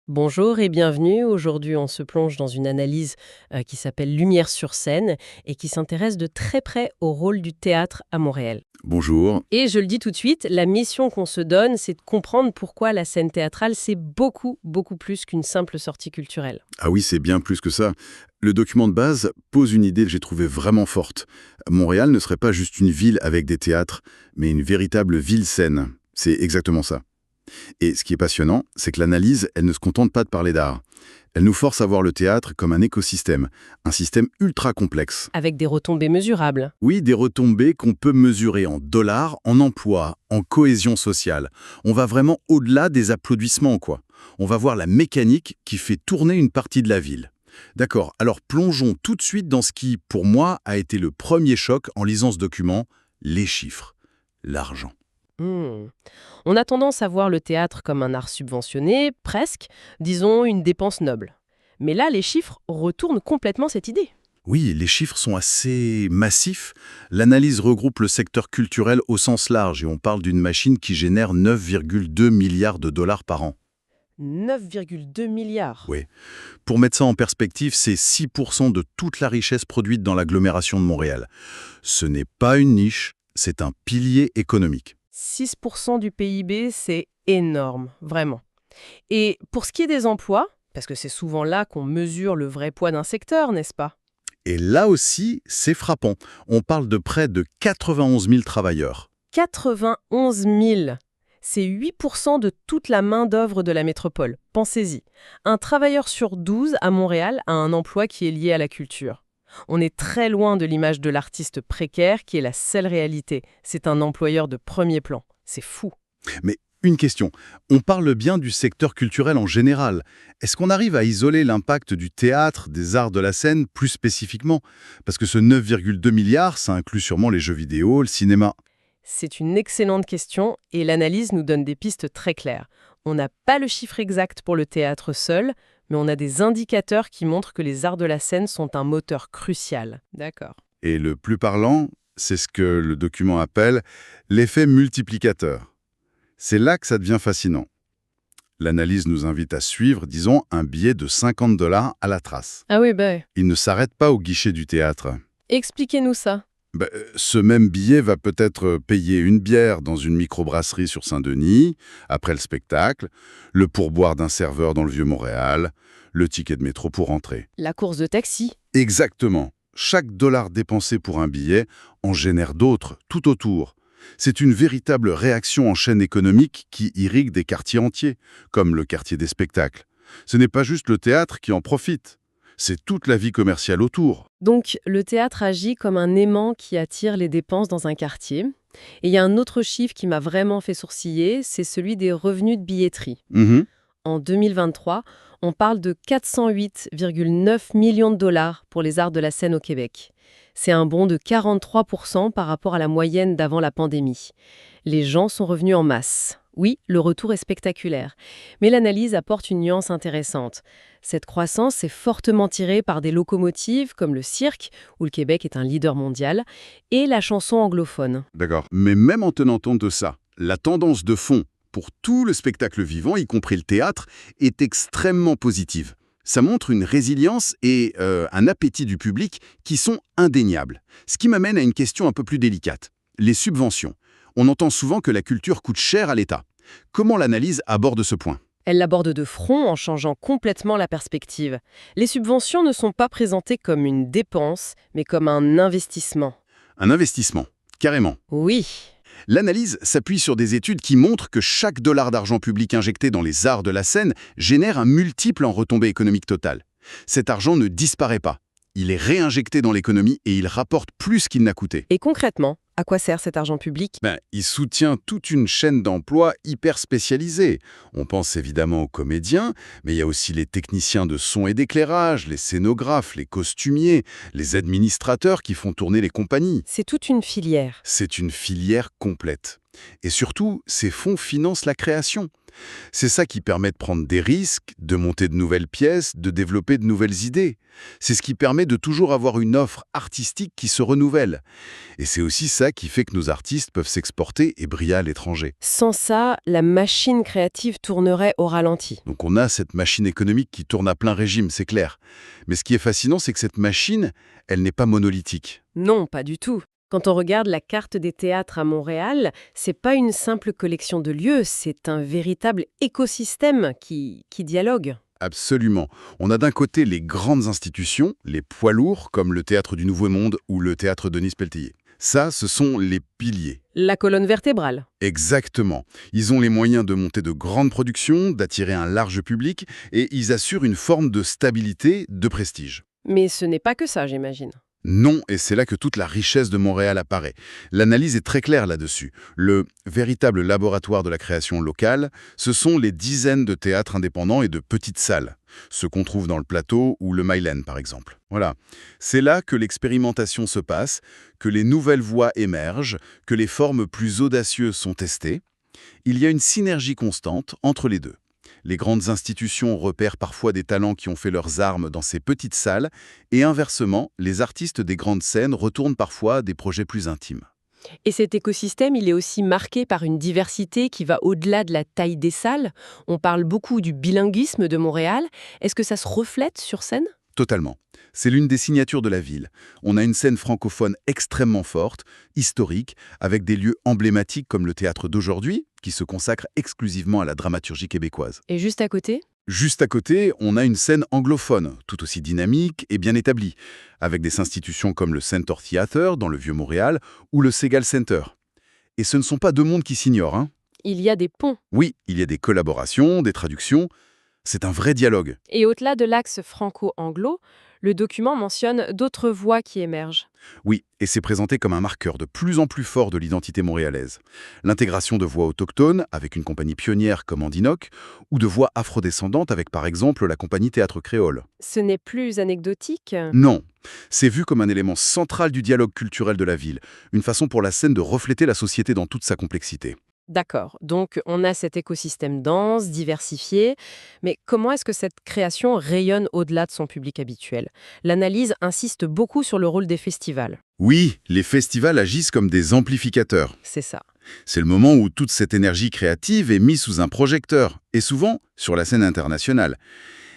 Bonjour et bienvenue. Aujourd'hui, on se plonge dans une analyse qui s'appelle Lumière sur scène et qui s'intéresse de très près au rôle du théâtre à Montréal. Bonjour. Et je le dis tout de suite, la mission qu'on se donne, c'est de comprendre pourquoi la scène théâtrale, c'est beaucoup, beaucoup plus qu'une simple sortie culturelle. Ah oui, c'est bien plus que ça. Le document de base pose une idée que j'ai trouvée vraiment forte. Montréal ne serait pas juste une ville avec des théâtres, mais une véritable ville-scène. C'est exactement ça. Et ce qui est passionnant, c'est que l'analyse, elle ne se contente pas de parler d'art. Elle nous force à voir le théâtre comme un écosystème, un système ultra complexe. Avec des retombées mesurables. Oui, des retombées qu'on peut mesurer en dollars, en emploi, en cohésion sociale. On va vraiment au-delà des applaudissements, quoi. On va voir la mécanique qui fait tourner une partie de la ville. D'accord, alors plongeons tout de suite dans ce qui, pour moi, a été le premier choc en lisant ce document, les chiffres, l'argent. Hmm. On a tendance à voir le théâtre comme un art subventionné, presque, disons une dépense noble. Mais là, les chiffres retournent complètement cette idée. Oui, les chiffres sont assez massifs. L'analyse regroupe le secteur culturel au sens large et on parle d'une machine qui génère 9,2 milliards de dollars par an. 9,2 milliards. Oui. Pour mettre ça en perspective, c'est 6% de toute la richesse produite dans l'agglomération de Montréal. Ce n'est pas une niche, c'est un pilier économique. 6% du PIB, c'est énorme, vraiment. Et pour ce qui est des emplois, parce que c'est souvent là qu'on mesure le vrai poids d'un secteur, n'est-ce pas? Et là aussi, c'est frappant. On parle de près de 91 000 travailleurs. 91 000. C'est 8% de toute la main-d'œuvre de la métropole. Pensez-y. Un travailleur sur 12 à Montréal a un emploi qui est lié à la culture. On est très loin de l'image de l'artiste précaire qui est la seule réalité. C'est un employeur de premier plan. C'est fou. Mais une question, on parle bien du secteur culturel en général. Est-ce qu'on arrive à isoler l'impact du théâtre, des arts de la scène plus spécifiquement? Parce que ce 9,2 milliards, ça inclut sûrement les jeux vidéo, le cinéma. C'est une excellente question et l'analyse nous donne des pistes très claires. On n'a pas le chiffre exact pour le théâtre seul, mais on a des indicateurs qui montrent que les arts de la scène sont un moteur crucial. D'accord. Et le plus parlant, c'est ce que le document appelle l'effet multiplicateur. C'est là que ça devient fascinant. L'analyse nous invite à suivre, disons, un billet de 50 dollars à la trace. Ah oui, bah, Il ne s'arrête pas au guichet du théâtre. expliquez-nous ça. Ce même billet va peut-être payer une bière dans une microbrasserie sur Saint-Denis, après le spectacle, le pourboire d'un serveur dans le Vieux-Montréal, le ticket de métro pour entrer. La course de taxi. Exactement. Chaque dollar dépensé pour un billet en génère d'autres, tout autour. C'est une véritable réaction en chaîne économique qui irrigue des quartiers entiers, comme le quartier des spectacles. Ce n'est pas juste le théâtre qui en profite, c'est toute la vie commerciale autour. Donc, le théâtre agit comme un aimant qui attire les dépenses dans un quartier. Et il y a un autre chiffre qui m'a vraiment fait sourciller, c'est celui des revenus de billetterie. Mhm. En 2023, on parle de 408,9 millions de dollars pour les arts de la scène au Québec. C'est un bond de 43% par rapport à la moyenne d'avant la pandémie. Les gens sont revenus en masse. Oui, le retour est spectaculaire. Mais l'analyse apporte une nuance intéressante. Cette croissance est fortement tirée par des locomotives comme le cirque, où le Québec est un leader mondial, et la chanson anglophone. D'accord. Mais même en tenant compte de ça, la tendance de fond pour tout le spectacle vivant, y compris le théâtre, est extrêmement positive. Ça montre une résilience et un appétit du public qui sont indéniables. Ce qui m'amène à une question un peu plus délicate. Les subventions. On entend souvent que la culture coûte cher à l'État. Comment l'analyse aborde ce point? Elle l'aborde de front en changeant complètement la perspective. Les subventions ne sont pas présentées comme une dépense, mais comme un investissement. Un investissement, carrément. Oui. L'analyse s'appuie sur des études qui montrent que chaque dollar d'argent public injecté dans les arts de la scène génère un multiple en retombée économique totale. Cet argent ne disparaît pas. Il est réinjecté dans l'économie et il rapporte plus qu'il n'a coûté. Et concrètement, à quoi sert cet argent public? Il soutient toute une chaîne d'emplois hyper spécialisée. On pense évidemment aux comédiens, mais il y a aussi les techniciens de son et d'éclairage, les scénographes, les costumiers, les administrateurs qui font tourner les compagnies. C'est toute une filière. C'est une filière complète. Et surtout, ces fonds financent la création. C'est ça qui permet de prendre des risques, de monter de nouvelles pièces, de développer de nouvelles idées. C'est ce qui permet de toujours avoir une offre artistique qui se renouvelle. Et c'est aussi ça qui fait que nos artistes peuvent s'exporter et briller à l'étranger. Sans ça, la machine créative tournerait au ralenti. Donc on a cette machine économique qui tourne à plein régime, c'est clair. Mais ce qui est fascinant, c'est que cette machine, elle n'est pas monolithique. Non, pas du tout. Quand on regarde la carte des théâtres à Montréal, c'est pas une simple collection de lieux, c'est un véritable écosystème qui dialogue. Absolument. On a d'un côté les grandes institutions, les poids lourds, comme le Théâtre du Nouveau Monde ou le Théâtre Denis Pelletier. Ça, ce sont les piliers. La colonne vertébrale. Exactement. Ils ont les moyens de monter de grandes productions, d'attirer un large public, et ils assurent une forme de stabilité, de prestige. Mais ce n'est pas que ça, j'imagine. Non, et c'est là que toute la richesse de Montréal apparaît. L'analyse est très claire là-dessus. Le véritable laboratoire de la création locale, ce sont les dizaines de théâtres indépendants et de petites salles. Ceux qu'on trouve dans le Plateau ou le Myland, par exemple. Voilà. C'est là que l'expérimentation se passe, que les nouvelles voies émergent, que les formes plus audacieuses sont testées. Il y a une synergie constante entre les deux. Les grandes institutions repèrent parfois des talents qui ont fait leurs armes dans ces petites salles, et inversement, les artistes des grandes scènes retournent parfois à des projets plus intimes. Et cet écosystème, il est aussi marqué par une diversité qui va au-delà de la taille des salles. On parle beaucoup du bilinguisme de Montréal. Est-ce que ça se reflète sur scène ? Totalement. C'est l'une des signatures de la ville. On a une scène francophone extrêmement forte, historique, avec des lieux emblématiques comme le théâtre d'aujourd'hui, qui se consacre exclusivement à la dramaturgie québécoise. Et juste à côté ? Juste à côté, on a une scène anglophone, tout aussi dynamique et bien établie, avec des institutions comme le Center Theatre dans le Vieux-Montréal ou le Segal Center. Et ce ne sont pas deux mondes qui s'ignorent, hein. Il y a des ponts. Oui, il y a des collaborations, des traductions. C'est un vrai dialogue. Et au-delà de l'axe franco-anglo, le document mentionne d'autres voix qui émergent. Oui, et c'est présenté comme un marqueur de plus en plus fort de l'identité montréalaise. L'intégration de voix autochtones, avec une compagnie pionnière comme Andinoc, ou de voix afrodescendantes avec par exemple la compagnie Théâtre Créole. Ce n'est plus anecdotique. Non, c'est vu comme un élément central du dialogue culturel de la ville, une façon pour la scène de refléter la société dans toute sa complexité. D'accord, donc on a cet écosystème dense, diversifié, mais comment est-ce que cette création rayonne au-delà de son public habituel ? L'analyse insiste beaucoup sur le rôle des festivals. Oui, les festivals agissent comme des amplificateurs. C'est ça. C'est le moment où toute cette énergie créative est mise sous un projecteur, et souvent sur la scène internationale.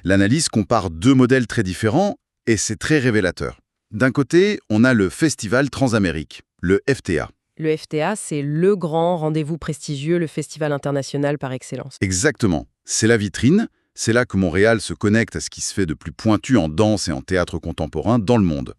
L'analyse compare deux modèles très différents, et c'est très révélateur. D'un côté, on a le Festival Transamérique, le FTA. Le FTA, c'est le grand rendez-vous prestigieux, le festival international par excellence. Exactement. C'est la vitrine, c'est là que Montréal se connecte à ce qui se fait de plus pointu en danse et en théâtre contemporain dans le monde.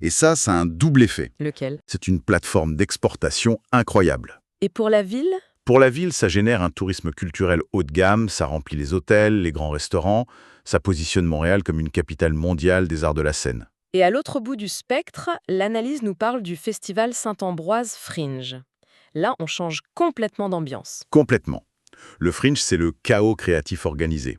Et ça a un double effet. Lequel ? C'est une plateforme d'exportation incroyable. Et pour la ville ? Pour la ville, ça génère un tourisme culturel haut de gamme, ça remplit les hôtels, les grands restaurants, ça positionne Montréal comme une capitale mondiale des arts de la scène. Et à l'autre bout du spectre, l'analyse nous parle du festival Saint-Ambroise Fringe. Là, on change complètement d'ambiance. Complètement. Le Fringe, c'est le chaos créatif organisé.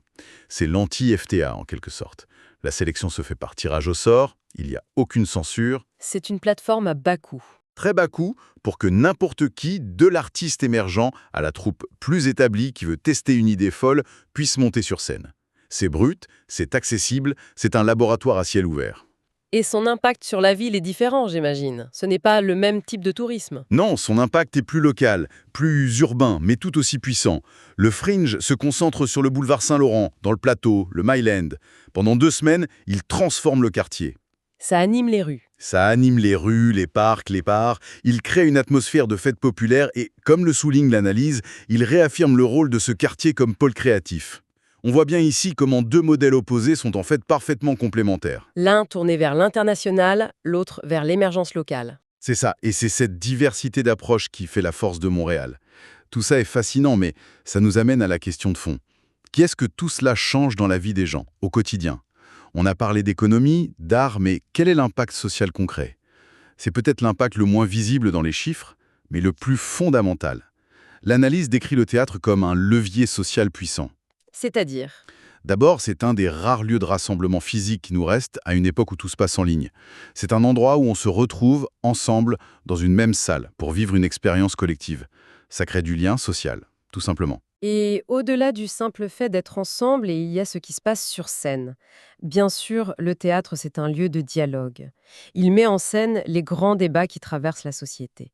C'est l'anti-FTA, en quelque sorte. La sélection se fait par tirage au sort, il n'y a aucune censure. C'est une plateforme à bas coût. Très bas coût pour que n'importe qui, de l'artiste émergent à la troupe plus établie qui veut tester une idée folle, puisse monter sur scène. C'est brut, c'est accessible, c'est un laboratoire à ciel ouvert. Et son impact sur la ville est différent, j'imagine. Ce n'est pas le même type de tourisme. Non, son impact est plus local, plus urbain, mais tout aussi puissant. Le Fringe se concentre sur le boulevard Saint-Laurent, dans le Plateau, le Myland. Pendant 2 semaines, il transforme le quartier. Ça anime les rues. Ça anime les rues, les parcs, les bars. Il crée une atmosphère de fête populaire et, comme le souligne l'analyse, il réaffirme le rôle de ce quartier comme pôle créatif. On voit bien ici comment 2 modèles opposés sont en fait parfaitement complémentaires. L'un tourné vers l'international, l'autre vers l'émergence locale. C'est ça, et c'est cette diversité d'approches qui fait la force de Montréal. Tout ça est fascinant, mais ça nous amène à la question de fond. Qu'est-ce que tout cela change dans la vie des gens, au quotidien ? On a parlé d'économie, d'art, mais quel est l'impact social concret ? C'est peut-être l'impact le moins visible dans les chiffres, mais le plus fondamental. L'analyse décrit le théâtre comme un levier social puissant. C'est-à-dire ? D'abord, c'est un des rares lieux de rassemblement physique qui nous reste à une époque où tout se passe en ligne. C'est un endroit où on se retrouve ensemble dans une même salle pour vivre une expérience collective. Ça crée du lien social, tout simplement. Et au-delà du simple fait d'être ensemble, il y a ce qui se passe sur scène. Bien sûr, le théâtre, c'est un lieu de dialogue. Il met en scène les grands débats qui traversent la société.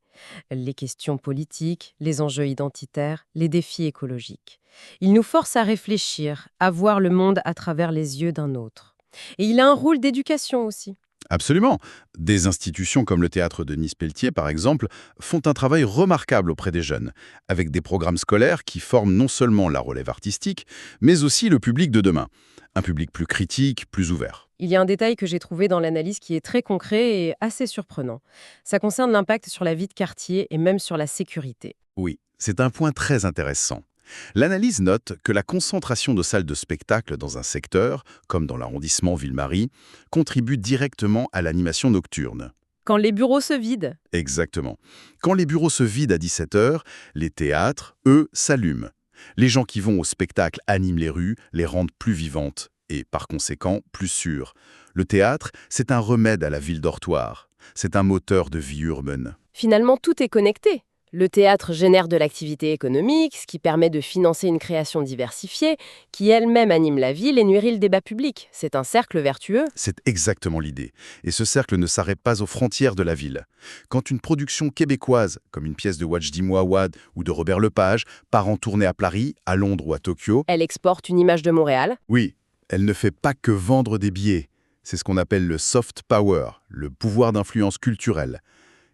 Les questions politiques, les enjeux identitaires, les défis écologiques. Il nous force à réfléchir, à voir le monde à travers les yeux d'un autre. Et il a un rôle d'éducation aussi. Absolument. Des institutions comme le théâtre de Nice-Pelletier, par exemple, font un travail remarquable auprès des jeunes, avec des programmes scolaires qui forment non seulement la relève artistique, mais aussi le public de demain. Un public plus critique, plus ouvert. Il y a un détail que j'ai trouvé dans l'analyse qui est très concret et assez surprenant. Ça concerne l'impact sur la vie de quartier et même sur la sécurité. Oui, c'est un point très intéressant. L'analyse note que la concentration de salles de spectacle dans un secteur, comme dans l'arrondissement Ville-Marie, contribue directement à l'animation nocturne. Quand les bureaux se vident, Exactement. Quand les bureaux se vident à 17 heures, les théâtres, eux, s'allument. Les gens qui vont au spectacle animent les rues, les rendent plus vivantes et, par conséquent, plus sûres. Le théâtre, c'est un remède à la ville dortoir. C'est un moteur de vie urbaine. finalement tout est connecté. Le théâtre génère de l'activité économique, ce qui permet de financer une création diversifiée, qui elle-même anime la ville et nourrit le débat public. C'est un cercle vertueux. C'est exactement l'idée. Et ce cercle ne s'arrête pas aux frontières de la ville. Quand une production québécoise, comme une pièce de Wajdi Mouawad ou de Robert Lepage, part en tournée à Paris, à Londres ou à Tokyo, Elle exporte une image de Montréal. oui, elle ne fait pas que vendre des billets. C'est ce qu'on appelle le soft power, le pouvoir d'influence culturelle.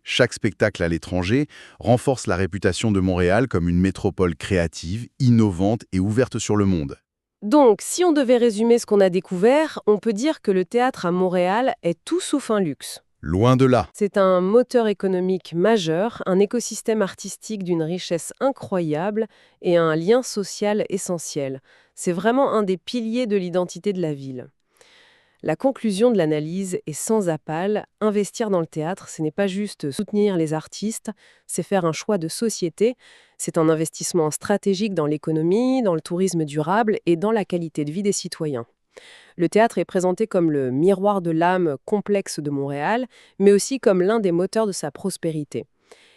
Chaque spectacle à l'étranger renforce la réputation de Montréal comme une métropole créative, innovante et ouverte sur le monde. Donc, si on devait résumer ce qu'on a découvert, on peut dire que le théâtre à Montréal est tout sauf un luxe. Loin de là. C'est un moteur économique majeur, un écosystème artistique d'une richesse incroyable et un lien social essentiel. C'est vraiment un des piliers de l'identité de la ville. La conclusion de l'analyse est sans appel. Investir dans le théâtre, ce n'est pas juste soutenir les artistes, c'est faire un choix de société. C'est un investissement stratégique dans l'économie, dans le tourisme durable et dans la qualité de vie des citoyens. Le théâtre est présenté comme le miroir de l'âme complexe de Montréal, mais aussi comme l'un des moteurs de sa prospérité.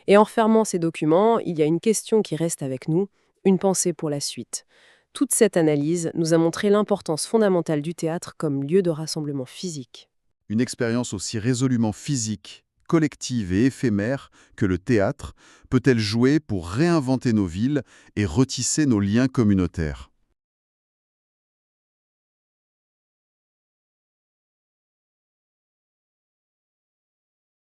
Et en fermant ces documents, il y a une question qui reste avec nous, une pensée pour la suite. Toute cette analyse nous a montré l'importance fondamentale du théâtre comme lieu de rassemblement physique. Une expérience aussi résolument physique, collective et éphémère que le théâtre peut-elle jouer pour réinventer nos villes et retisser nos liens communautaires ?